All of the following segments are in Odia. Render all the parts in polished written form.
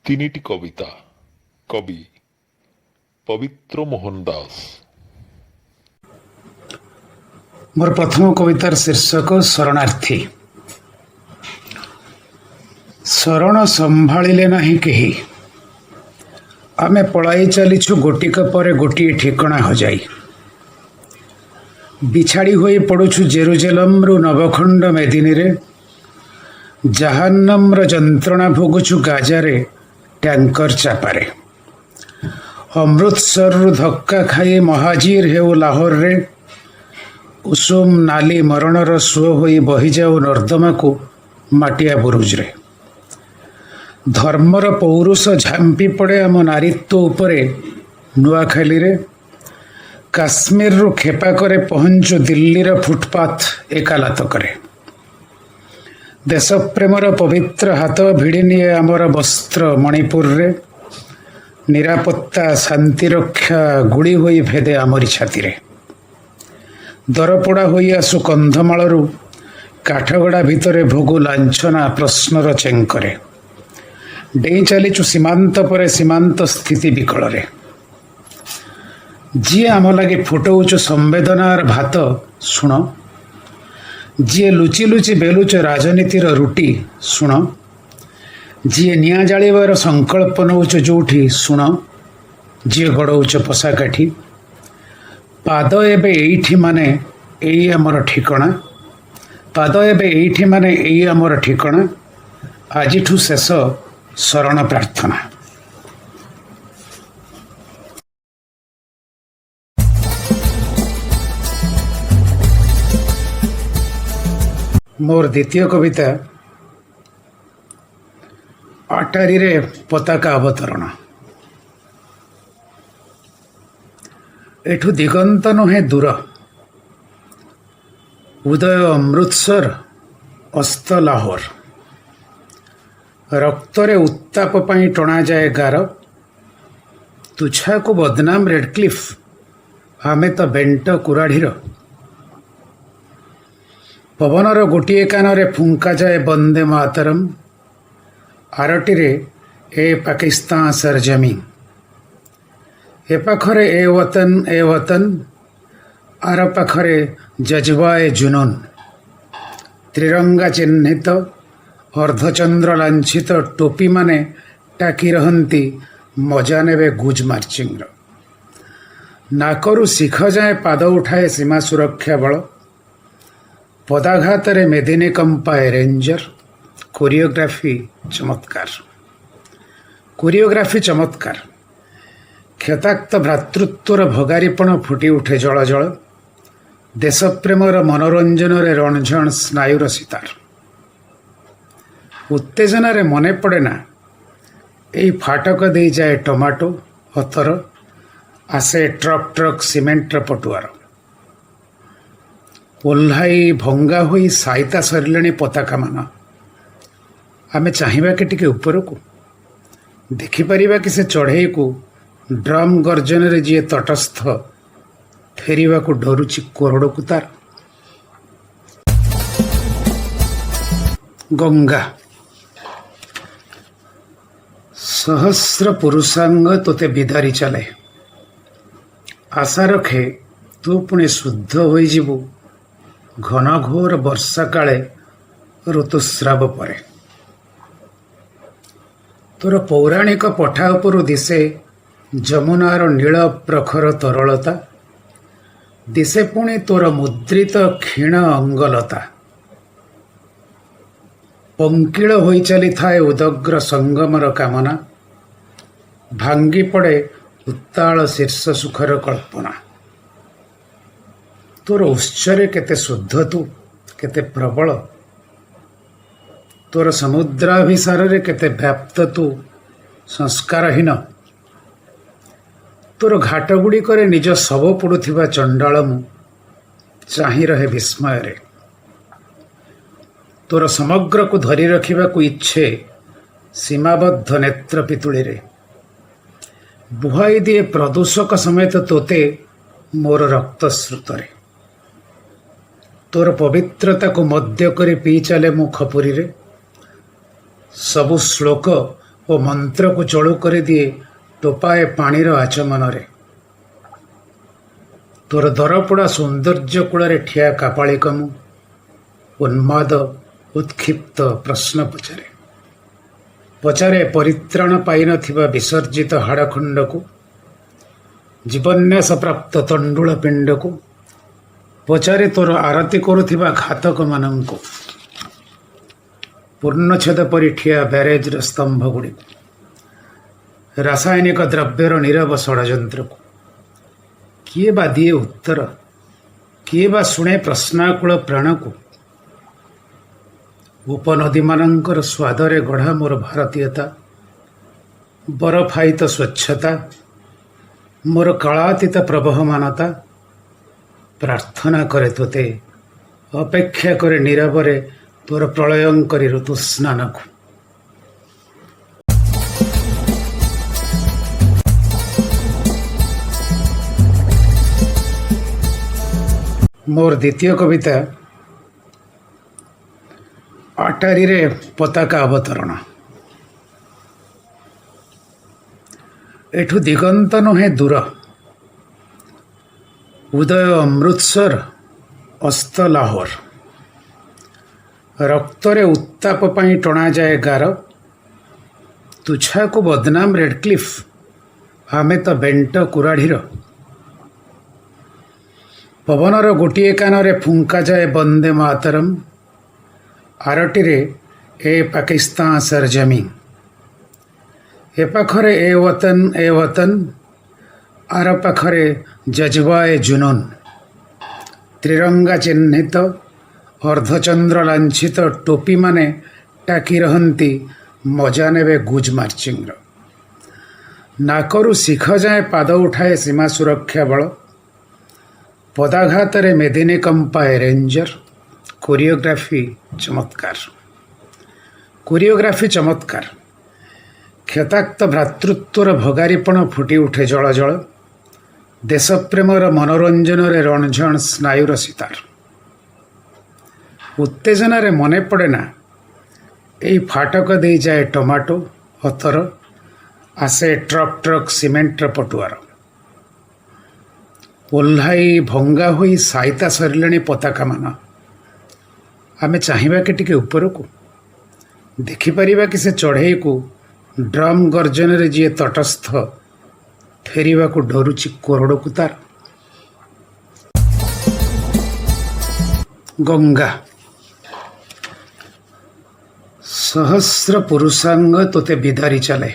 তিনিটি কবিতা। কবি পবিত্র মোহন দাস। मोर प्रथम कवितार शीर्षक शरणार्थी। शरण संभाळिले नाही केही, आमे पळाई चलीछु गोटिक परे गोटिए ठिकणा हजाई। बिछाड़ी होई पड़ुछु जेरुजेलमरु नवखंड मेदिनी रे, जहान्नमर जंत्रणा भोगुछु गाजारे टैंकर चापारे। अमृतसरु धक्का खाई महाजीर हेउ लाहोर रे, उषुम नाली मरणर सुओ होई बही जाऊ नर्दमा को माटिया बुरुज रे। धर्मर पौरुष झांपी पड़े आम नारीत्व उपरे नुआखाली रे। काश्मीर रु खेपा करे पहुंचु दिल्लीर फुटपाथ एकालात करे। देश प्रेमर पवित्र हाथ भिड़ी निए आमर वस्त्र मणिपुर रे। निरापत्ता शांति रक्षा गुड़ी होई भेदे आमरी छाती रे। दरपोड़ा होई आसु कंधमालरू काठगड़ा भितरे भोगु लांछना प्रश्नर चेंकरे। डेई चलीचु सीमांत परे सीमांत स्थिति विकल रे। जी आम लगे फुटौचु संवेदनार भात शुण, जी लुचि लुचि बेलुच राजनीतिर रुटी शुण, जी निया जालिबार संकल्प नौच जोठी शुण, जी गड़ौच पशाकाठी। पाद एबे एइठी माने एई आमर ठिकणा, पाद एबे एइठी माने एई आमर ठिकणा। आजिठु शेष शरण प्रार्थना। मोर द्वितीय कविता अटारी रे पताका अवतरण। एठु दिगंत नुहे दूर, उदय अमृतसर अस्त लाहोर। रक्तरे उत्ताप पाई टणा जाए गार, तुछा को बदनाम रेडक्लिफ, आमे तो बेंट कुराढ़ीर। पवनर गोटिए कानरे फुंका जाए बंदे मातरम, आरटीरे ए पाकिस्तान सरजमी। ए पाखरे ए वतन, आर पाखरे जज्बाए जुनून। त्रिरंगा चिन्हित अर्धचंद्र लांछित टोपी माने टाकी रहंती मजा नेबे गुज मार्चिंग्र। नाकरु शिख जाए पाद उठाए सीमा सुरक्षा बल। पदाघात रे मेदिनी कंपाए रेंजर। कोरियोग्राफी चमत्कार। क्षताक्त भ्रातृत्वर भगारीपण फुटी उठे जल जल। देशप्रेमर मनोरंजन रे रणझण स्नायुर सितार। उत्तेजना रे मने पड़े ना एई फाटक दे जाए टमाटो हतर, आसे ट्रक सीमेंट पटुआर। ओह्लाई भंगा होई साइता सरले पताका मान। आमे चाहिबा कि टिके उपरकू देखिपर कि से चढ़ई को ड्रम गर्जन रे जी तटस्थ फेरिबा को डरुची कोरड़ को तार। गंगा सहस्र पुरुषांग तोते बिदारी चले। आशा रखे तू पुणे शुद्ध होई जीवु घन घोर वर्षा काले ऋतुस्राव परे। तोर पौराणिक पठा उपरु दिसे जमुनार नील प्रखर तरलता। दिसे पुणी तोर मुद्रित क्षीण अंगलता। पंकिल होई चली थाए उदग्र संगमर कामना। भांगी पड़े उत्ताल शीर्ष सुखर कल्पना। तोर उच्चरे केते शुद्ध तू କେତେ ପ୍ରବଳ, ତୋର ସମୁଦ୍ରାଭିସାରରେ କେତେ ବ୍ୟାପ୍ତ ତୁ ସଂସ୍କାରହୀନ। ତୋର ଘାଟଗୁଡ଼ିକରେ ନିଜ ଶବ ପୋଡ଼ୁଥିବା ଚଣ୍ଡାଳ ମୁଁ ଚାହିଁ ରହେ ବିସ୍ମୟରେ। ତୋର ସମଗ୍ରକୁ ଧରି ରଖିବାକୁ ଇচ্ছে ସୀମାବଦ୍ଧ ନେତ୍ର ପିତୁଳିରେ। ବୁହାଇ ଦିଏ ପ୍ରଦୂଷକ ସମେତ ତୋତେ ମୋର ରକ୍ତ ସ୍ରୋତରେ। ତୋର ପବିତ୍ରତାକୁ ମଦ୍ୟ କରି ପିଇ ଚାଲେ ମୁଁ ଖପୁରୀରେ। ସବୁ ଶ୍ଲୋକ ଓ ମନ୍ତ୍ରକୁ ଚଳୁ କରିଦିଏ ଟୋପାଏ ପାଣିର ଆଚମନରେ। ତୋର ଦରପୋଡ଼ା ସୌନ୍ଦର୍ଯ୍ୟ କୂଳରେ ଠିଆ କାପାଳିକ ମୁଁ ଉନ୍ମାଦ ଉତ୍କ୍ଷିପ୍ତ ପ୍ରଶ୍ନ ପଚାରେ ପରିତ୍ରାଣ ପାଇନଥିବା ବିସର୍ଜିତ ହାଡ଼ଖଣ୍ଡକୁ, ଜୀବନ୍ୟାସ ପ୍ରାପ୍ତ ତଣ୍ଡୁଳ ପିଣ୍ଡକୁ, ପଚାରେ ତୋର ଆରତି କରୁଥିବା ଘାତକମାନଙ୍କୁ, ପୂର୍ଣ୍ଣଚ୍ଛେଦ ପରି ଠିଆ ବ୍ୟାରେଜର ସ୍ତମ୍ଭଗୁଡ଼ିକୁ, ରାସାୟନିକ ଦ୍ରବ୍ୟର ନୀରବ ଷଡ଼ଯନ୍ତ୍ରକୁ। କିଏ ବା ଦିଏ ଉତ୍ତର? କିଏ ବା ଶୁଣେ ପ୍ରଶ୍ନାକୁଳ ପ୍ରାଣକୁ? ଉପନଦୀମାନଙ୍କର ସ୍ୱାଦରେ ଗଢ଼ା ମୋର ଭାରତୀୟତା, ବରଫାୟିତ ସ୍ୱଚ୍ଛତା, ମୋର କାଳାତୀତ ପ୍ରବହମାନତା, ପ୍ରାର୍ଥନା କରେ ତୋତେ, ଅପେକ୍ଷା କରେ ନୀରବରେ ତୋର ପ୍ରଳୟଙ୍କରୀ ଋତୁସ୍ନାନକୁ। ମୋର ଦ୍ୱିତୀୟ କବିତା ଅଟାରୀରେ ପତାକା ଅବତରଣ। ଏଠୁ ଦିଗନ୍ତ ନୁହେଁ ଦୂର, ଉଦୟ ଅମୃତସର, ଅସ୍ତ ଲାହୋର। ରକ୍ତରେ ଉତ୍ତାପ ପାଇଁ ଟଣାଯାଏ ଗାର, ତୁଛାକୁ ବଦନାମ ରେଡ୍କ୍ଲିଫ୍, ଆମେ ତ ବେଣ୍ଟ କୁରାଢ଼ୀର। ପବନର ଗୋଟିଏ କାନରେ ଫୁଙ୍କାଯାଏ ବନ୍ଦେ ମାତରମ୍, ଆରଟିରେ ଏ ପାକିସ୍ତାନ ସରଜମି। ଏ ପାଖରେ ଏ ୱତନ, ଆର ପାଖରେ ଜଜ୍ବାଏ ଜୁନୁନ୍। ତ୍ରିରଙ୍ଗା ଚିହ୍ନିତ ଅର୍ଦ୍ଧଚନ୍ଦ୍ର ଲାଞ୍ଛିତ ଟୋପିମାନେ ଟାକି ରହନ୍ତି ମଜା ନେବେ ଗୁଜ ମାର୍ଚିଂର। ନାକରୁ ଶିଖ ଯାଏ ପାଦ ଉଠାଏ ସୀମା ସୁରକ୍ଷା ବଳ। ପଦାଘାତରେ ମେଦିନୀ କମ୍ପାଏ ରେଞ୍ଜର। କୋରିଓଗ୍ରାଫି ଚମତ୍କାର। କ୍ଷତାକ୍ତ ଭ୍ରାତୃତ୍ୱର ଭଗାରିପଣ ଫୁଟି ଉଠେ ଜଳ ଜଳ। ଦେଶପ୍ରେମର ମନୋରଞ୍ଜନରେ ରଣଝଣ ସ୍ନାୟୁର ସିତାର। ଉତ୍ତେଜନାରେ ମନେ ପଡ଼େ ନା ଏଇ ଫାଟକ ଦେଇ ଯାଏ ଟମାଟୋ ଅତର, ଆସେ ଟ୍ରକ୍ ସିମେଣ୍ଟର ପଟୁଆର। ଓହ୍ଲାଇ ଭଙ୍ଗା ହୋଇ ସାଇତା ସରିଲେଣି ପତାକାମାନ। ଆମେ ଚାହିଁବା କି ଟିକେ ଉପରକୁ? ଦେଖିପାରିବା କି ସେ ଚଢ଼େଇକୁ ଡ୍ରମ୍ ଗର୍ଜନରେ ଯିଏ ତଟସ୍ଥ ଫେରିବାକୁ ଡରୁଛି କୋରଡ଼କୁ ତାର? ଗଙ୍ଗା ସହସ୍ର ପୁରୁଷାଙ୍ଗ ତୋତେ ବିଦାରି ଚାଲେ।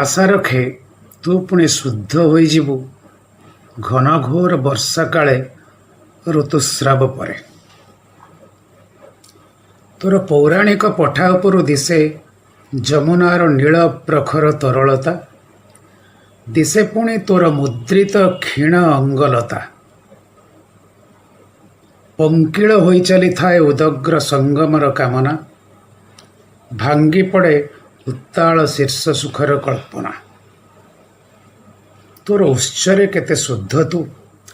ଆଶା ରଖେ ତୁ ପୁଣି ଶୁଦ୍ଧ ହୋଇଯିବୁ ଘନଘୋର ବର୍ଷା କାଳେ ଋତୁସ୍ରାବ ପରେ। ତୋର ପୌରାଣିକ ପଠା ଉପରୁ ଦିଶେ ଯମୁନାର ନୀଳ ପ୍ରଖର ତରଳତା, ଦିଶେ ପୁଣି ତୋର ମୁଦ୍ରିତ କ୍ଷୀଣ ଅଙ୍ଗଲତା। ପଙ୍କିଳ ହୋଇ ଚାଲିଥାଏ ଉଦଗ୍ର ସଙ୍ଗମର କାମନା, ଭାଙ୍ଗି ପଡ଼େ ଉତ୍ତାଳ ଶୀର୍ଷ ସୁଖର କଳ୍ପନା। ତୋର ଉତ୍ସରେ କେତେ ଶୁଦ୍ଧ ତୁ,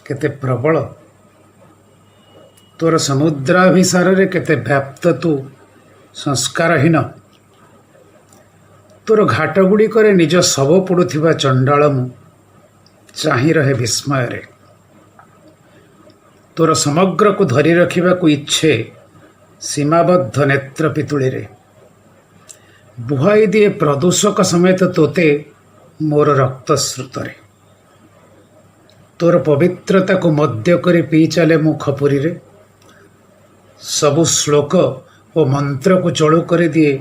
କେତେ ପ୍ରବଳ, ତୋର ସମୁଦ୍ରାଭିସାରରେ କେତେ ବ୍ୟାପ୍ତ ତୁ ସଂସ୍କାରହୀନ। ତୋର ଘାଟଗୁଡ଼ିକରେ ନିଜ ଶବ ପୋଡ଼ୁଥିବା ଚଣ୍ଡାଳ ମୁଁ ଚାହିଁ ରହେ ବିସ୍ମୟରେ। ତୋର ସମଗ୍ରକୁ ଧରି ରଖିବାକୁ ଇচ্ছে ସୀମାବଦ୍ଧ ନେତ୍ର ପିତୁଳିରେ। ବୁହାଇ ଦିଏ ପ୍ରଦୂଷକ ସମେତ ତୋତେ ମୋର ରକ୍ତ ସ୍ରୋତରେ। ତୋର ପବିତ୍ରତାକୁ ମଦ୍ୟ କରି ପିଇ ଚାଲେ ମୁଁ ଖପୁରୀରେ। ସବୁ ଶ୍ଲୋକ ଓ ମନ୍ତ୍ରକୁ ଚଳୁ କରିଦିଏ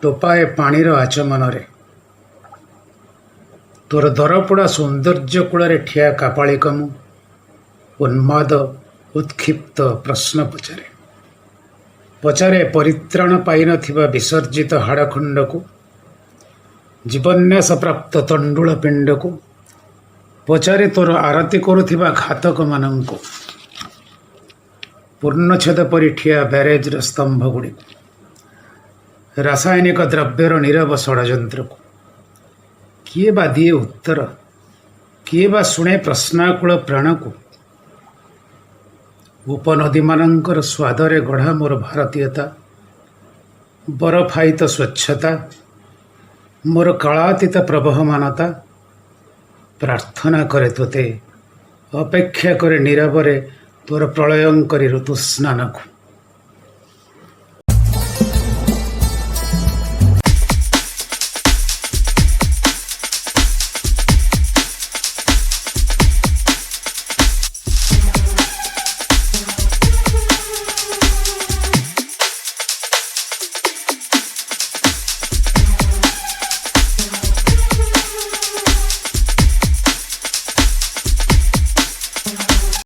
ଟୋପାଏ ପାଣିର ଆଚମନରେ। ତୋର ଦରପୋଡ଼ା ସୌନ୍ଦର୍ଯ୍ୟ କୂଳରେ ଠିଆ କାପାଳିକ ମୁଁ ଉନ୍ମାଦ ଉତ୍କ୍ଷିପ୍ତ ପ୍ରଶ୍ନ ପଚାରେ ପରିତ୍ରାଣ ପାଇନଥିବା ବିସର୍ଜିତ ହାଡ଼ଖଣ୍ଡକୁ, ଜୀବନ୍ୟାସ ପ୍ରାପ୍ତ ତଣ୍ଡୁଳ ପିଣ୍ଡକୁ, ପଚାରେ ତୋର ଆରତି କରୁଥିବା ଘାତକମାନଙ୍କୁ, ପୂର୍ଣ୍ଣଚ୍ଛେଦ ପରି ଠିଆ ବ୍ୟାରେଜର ସ୍ତମ୍ଭ ଗୁଡ଼ିକୁ, ରାସାୟନିକ ଦ୍ରବ୍ୟର ନୀରବ ଷଡ଼ଯନ୍ତ୍ରକୁ। କିଏ ବା ଦିଏ ଉତ୍ତର? କିଏ ବା ଶୁଣେ ପ୍ରଶ୍ନାକୁଳ ପ୍ରାଣକୁ? ଉପନଦୀମାନଙ୍କର ସ୍ୱାଦରେ ଗଢ଼ା ମୋର ଭାରତୀୟତା, ବରଫାୟିତ ସ୍ୱଚ୍ଛତା, ମୋର କାଳାତୀତ ପ୍ରବହମାନତା, ପ୍ରାର୍ଥନା କରେ ତୋତେ, ଅପେକ୍ଷା କରେ ନୀରବରେ ତୋର ପ୍ରଳୟଙ୍କରୀ ଋତୁସ୍ନାନକୁ।